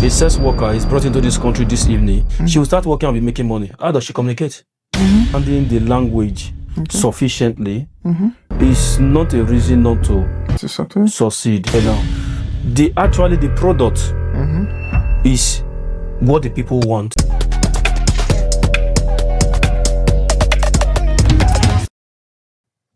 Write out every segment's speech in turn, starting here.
a sex worker is brought into this country this evening, she will start working and be making money. How does she communicate? Handling the language sufficiently is not a reason not to succeed. You know, the product is what the people want.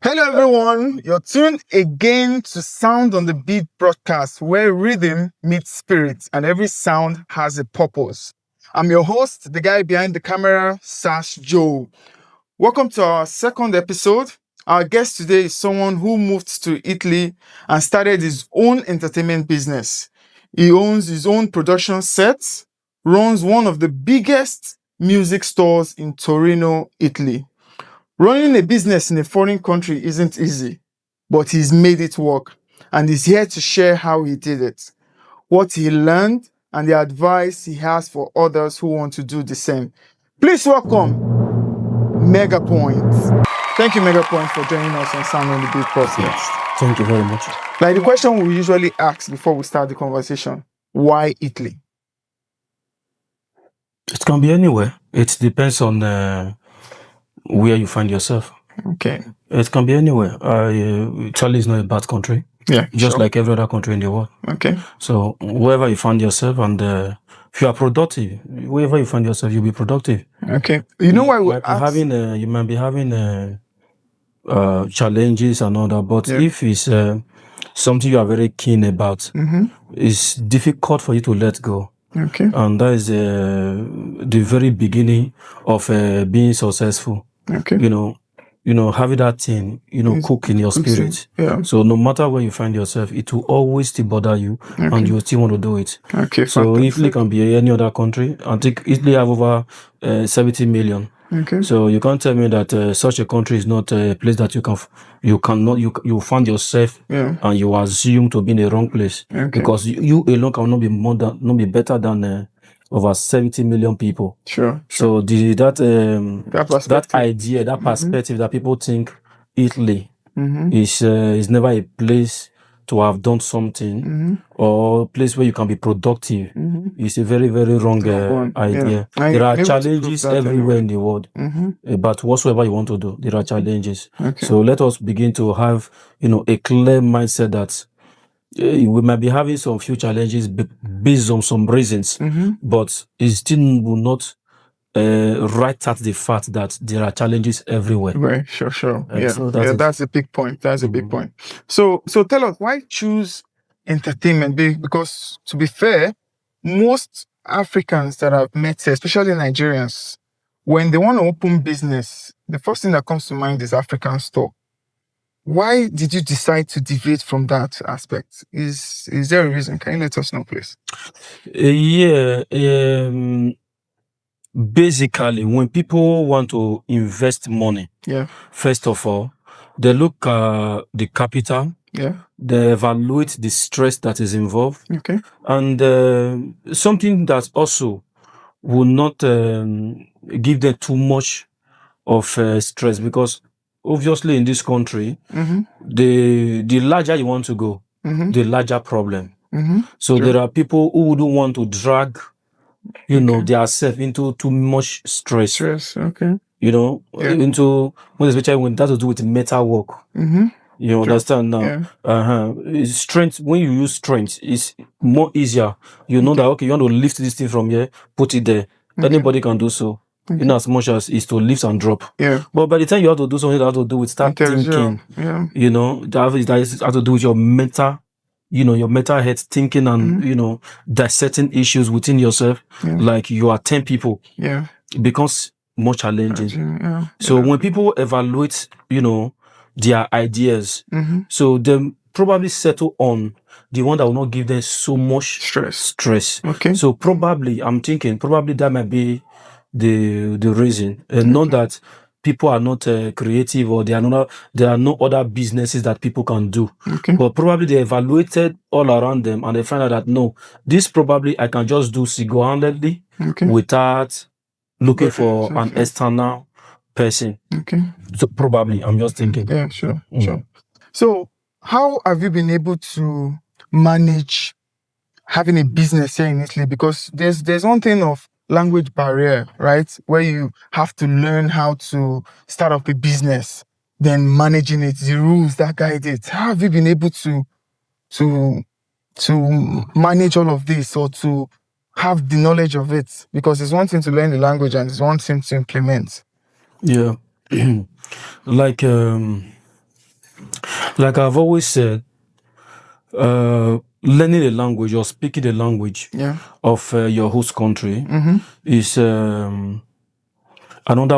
Hello everyone, you're tuned again to Sound on the Beat broadcast, where rhythm meets spirit and every sound has a purpose. I'm your host, the guy behind the camera, Sash Joe. Welcome to our second episode. Our guest today is someone who moved to Italy and started his own entertainment business. He owns his own production sets, runs one of the biggest music stores in Turin, Italy. Running a business in a foreign country isn't easy, but he's made it work and he's here to share how he did it, what he learned, and the advice he has for others who want to do the same. Please welcome Megapoint. Thank you, Megapoint, for joining us on Sound on the Beat podcast. Thank you very much. Like the question we usually ask before we start the conversation, why Italy? It can be anywhere. It depends on where you find yourself. Okay. It can be anywhere. Italy is not a bad country. Yeah. Just like every other country in the world. Okay. So wherever you find yourself, and if you are productive, wherever you find yourself, you'll be productive. Okay. You know why you might be having challenges and all that, but if it's something you are very keen about, it's difficult for you to let go. Okay. And that is the very beginning of being successful. Okay. You know, having that thing, cook in your spirit. Yeah. So no matter where you find yourself, it will always still bother you, and you will still want to do it. Okay. So Italy can be any other country. I think Italy have over 70 million. Okay. So you can't tell me that such a country is not a place that you find yourself and you assume to be in the wrong place, because you alone cannot be better than over 70 million people. Sure. So that idea, that perspective that people think Italy is never a place to have done something or a place where you can be productive. It's a very, very wrong idea. There are challenges everywhere in the world, but whatsoever you want to do, there are challenges. Okay. So let us begin to have, a clear mindset that we might be having some few challenges based on some reasons, but it still will not right at the fact that there are challenges everywhere. Right, sure. So that's a big point. That's a big point. So tell us, why choose entertainment? Because to be fair, most Africans that I've met, especially Nigerians, when they want to open business, the first thing that comes to mind is African store. Why did you decide to deviate from that aspect? Is there a reason? Can you let us know, please? Basically, when people want to invest money, first of all, they look at the capital, they evaluate the stress that is involved, and something that also will not give them too much of stress, because obviously in this country, the larger you want to go, the larger problem. So there are people who wouldn't want to drag themselves into too much stress. Okay. Into, especially when that has to do with metal work. You understand now? Strength, when you use strength, it's more easier. You know that, okay, you want to lift this thing from here, put it there. Anybody can do so. In as much as is to lift and drop. But by the time you have to do something that has to do with start thinking, that has to do with your mental, your mental health thinking and, dissecting issues within yourself, like you are 10 people, it becomes more challenging. So when people evaluate, their ideas, so they probably settle on the one that will not give them so much stress. Okay. So probably, I'm thinking, that might be the reason, and not that people are not creative, or there are no other businesses that people can do, but probably they evaluated all around them and they find out that no, this probably I can just do single-handedly without looking for an external person. So probably, I'm just thinking. Sure. So how have you been able to manage having a business here in Italy, because there's one thing of language barrier, right? Where you have to learn how to start up a business, then managing it, the rules that guide it. How have you been able to manage all of this, or to have the knowledge of it? Because it's one thing to learn the language and it's one thing to implement. Yeah. like I've always said, learning a language or speaking the language of your host country is another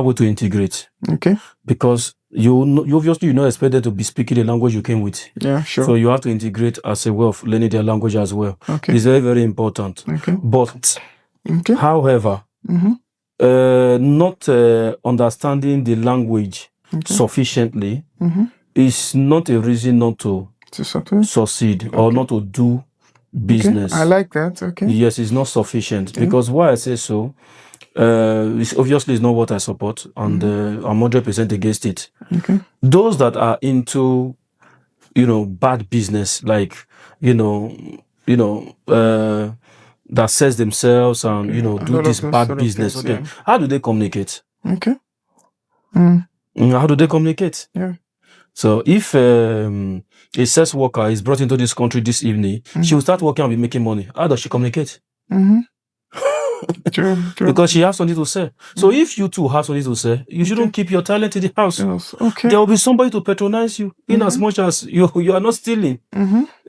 way to integrate. Okay. Because you obviously you're not expected to be speaking the language you came with. Yeah, sure. So you have to integrate as a way of learning their language as well. Okay. It's very, very important. Okay. But okay. However, not understanding the language sufficiently is not a reason not to succeed or not to do business. I like that. Okay. Yes, it's not sufficient. Because why I say so, it's obviously is not what I support, and I'm 100% against it. Okay. Those that are into, bad business, like, that sells themselves and, do this bad business. Okay. How do they communicate? Okay. How do they communicate? Yeah. So if a sex worker is brought into this country this evening, she will start working and be making money. How does she communicate? True. Because she has something to say. So if you too have something to say, you shouldn't keep your talent in the house. Yes. Okay. There will be somebody to patronize you in as much as you are not stealing.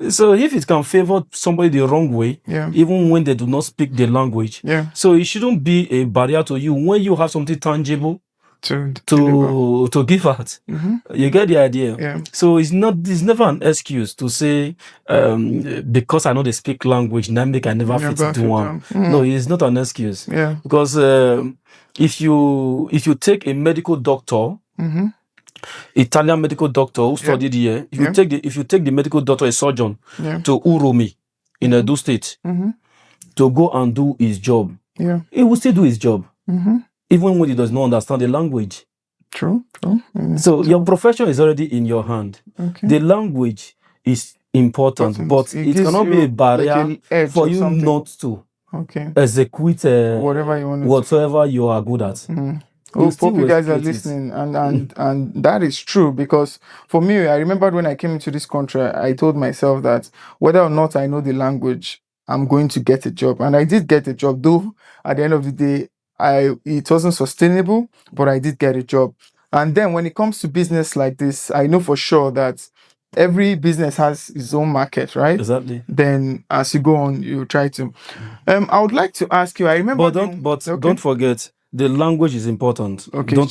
So if it can favor somebody the wrong way, even when they do not speak the language, so it shouldn't be a barrier to you when you have something tangible to give out. You get the idea? Yeah. So it's never an excuse to say because I know they speak language, now make I never fit into one. No, it's not an excuse. Yeah. Because if you take a medical doctor, Italian medical doctor who studied here, if you take the medical doctor, a surgeon, to Uromi in Edo State, to go and do his job, he will still do his job. Even when he does not understand the language. True. So your profession is already in your hand. Okay. The language is important, but it cannot be a barrier for you not to execute whatever you are good at. Hope you guys are listening, and that is true, because for me, I remembered when I came into this country, I told myself that whether or not I know the language, I'm going to get a job, and I did get a job. Though at the end of the day, it wasn't sustainable, but I did get a job. And then when it comes to business like this, I know for sure that every business has its own market, right? Exactly. Then as you go on, you try to. I would like to ask you. I remember. Don't forget, the language is important. Okay. Do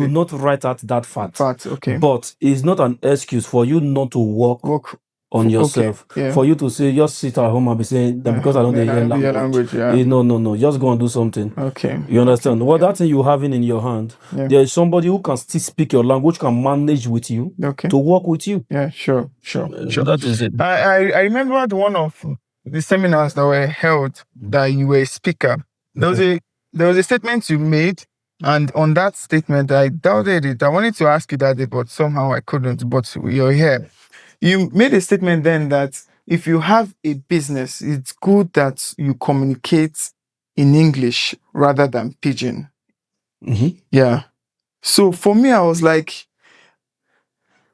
not write out that fact. Okay. But it's not an excuse for you not to work on yourself. For you to say, just sit at home and be saying that because I don't hear language. No. Just go and do something. Okay. You understand? That thing you having in your hand, there is somebody who can still speak your language, can manage with you, to work with you. Yeah, sure. That is it. I remember one of the seminars that were held that you were a speaker. There was a statement you made, and on that statement, I doubted it. I wanted to ask you that day, but somehow I couldn't. But you're here. You made a statement then that if you have a business, it's good that you communicate in English rather than Pidgin. Yeah. So for me, I was like,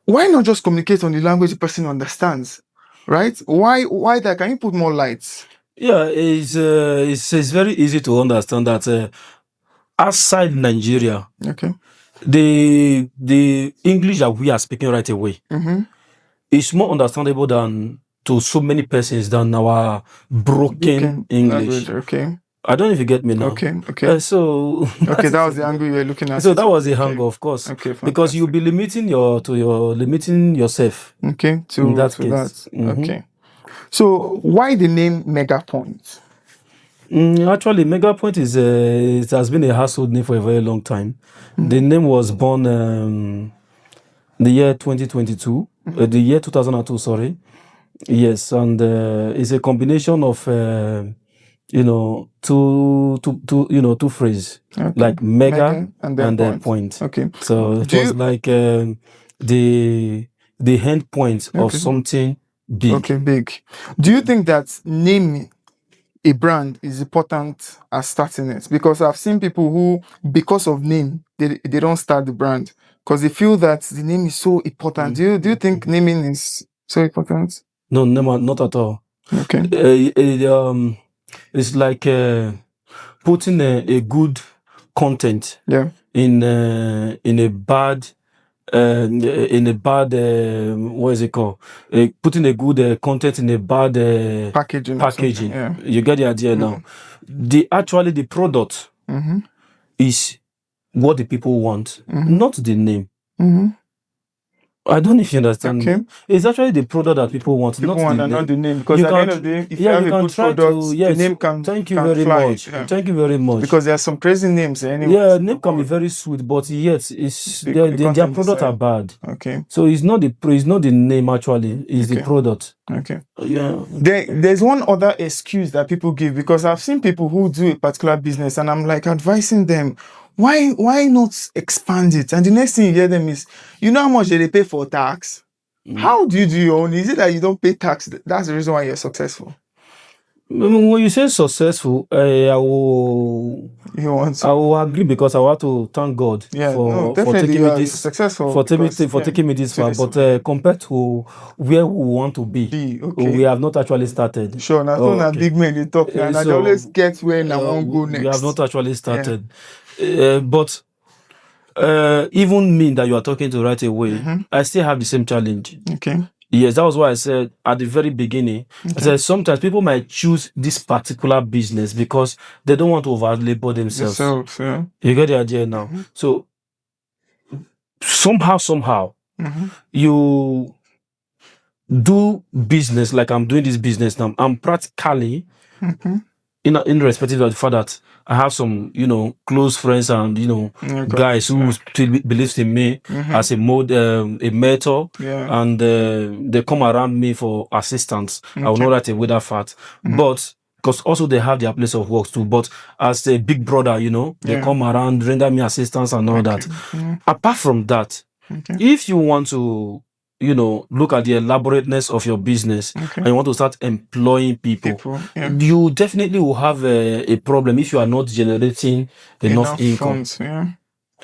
why not just communicate on the language the person understands, right? Why that? Can you put more lights? Yeah, it's very easy to understand that outside Nigeria, the English that we are speaking right away, it's more understandable than to so many persons than our broken English. Okay. I don't know if you get me now. Okay. That was the angle you were looking at. So that was the angle, of course. Okay. Because you'll be limiting yourself. Okay. In that case. Okay. So why the name Megapoint? Actually, Megapoint it has been a household name for a very long time. The name was born the year 2022. The year 2002, sorry. Yes, and it's a combination of two phrases, like mega and point. Okay. So it was like the end point of something big. Okay, big. Do you think that naming a brand is important as starting it? Because I've seen people who, because of name, they don't start the brand because they feel that the name is so important. Do you think naming is so important? No, not at all. Okay. It's like putting a good content in a bad what is it called? Putting a good content in a bad packaging. Yeah. You get the idea now. The product is what the people want, not the name. I don't know if you understand. Okay. It's actually the product that people want, not the name. Because at the end of the day, if you have a good product, the name can Thank you can very fly. much. Yeah. Thank you very much. Because there are some crazy names anyway. Yeah, name can be very sweet, but yet their products are bad. Okay. So it's not the name actually, it's the product. Okay. Yeah. There's one other excuse that people give, because I've seen people who do a particular business and I'm like advising them, why not expand it? And the next thing you hear them is, you know how much they pay for tax? How do you do your own? Is it that you don't pay tax? That's the reason why you're successful. When you say successful, I will agree, because I want to thank God for taking me this successful, for taking me this far. But compared to where we want to be, we have not actually started. Sure, now big men you talk and I always get where I want to go next. We have not actually started, but even me that you are talking to right away, I still have the same challenge. Okay. Yes, that was why I said at the very beginning, I said sometimes people might choose this particular business because they don't want to over-labor themselves. You get the idea now. So somehow, you do business like I'm doing this business now. I'm practically, irrespective of the fact that I have some, close friends and, guys who still believes in me as a mentor, and they come around me for assistance. I will not let away that fact. But because also they have their place of work too. But as a big brother, they come around, render me assistance and all that. Apart from that, if you want to, look at the elaborateness of your business and you want to start employing people, you definitely will have a problem if you are not generating enough income. Funds,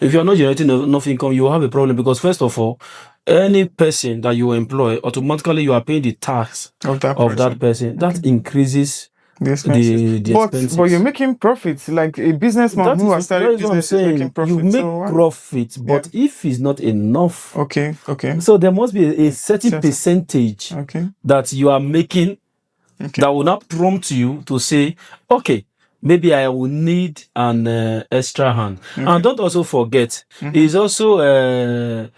If you are not generating enough income, you will have a problem, because first of all, any person that you employ, automatically you are paying the tax of that person. That increases the expenses. But you're making profits, like a businessman who has started business is making profits. You make profit, but if it's not enough, okay. So there must be a certain percentage that you are making that will not prompt you to say, okay, maybe I will need an extra hand. And don't also forget, it's also a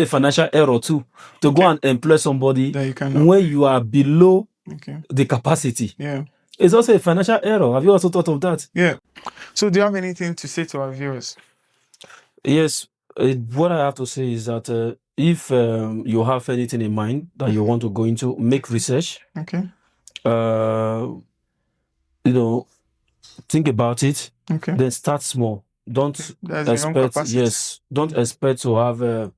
financial error too, to go and employ somebody when you are below the capacity. It's also a financial error. Have you also thought of that? So do you have anything to say to our viewers? Yes. What I have to say is that if you have anything in mind that you want to go into, make research. Think about it. Then start small. Don't expect to have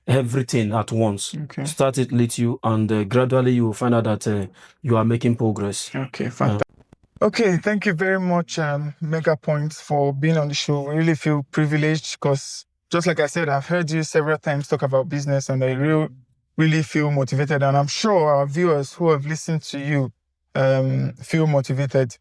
everything at once. Start it little, and gradually you will find out that you are making progress. Fantastic. Okay, thank you very much, Megapoint, for being on the show. We really feel privileged because, just like I said, I've heard you several times talk about business, and I really feel motivated. And I'm sure our viewers who have listened to you feel motivated.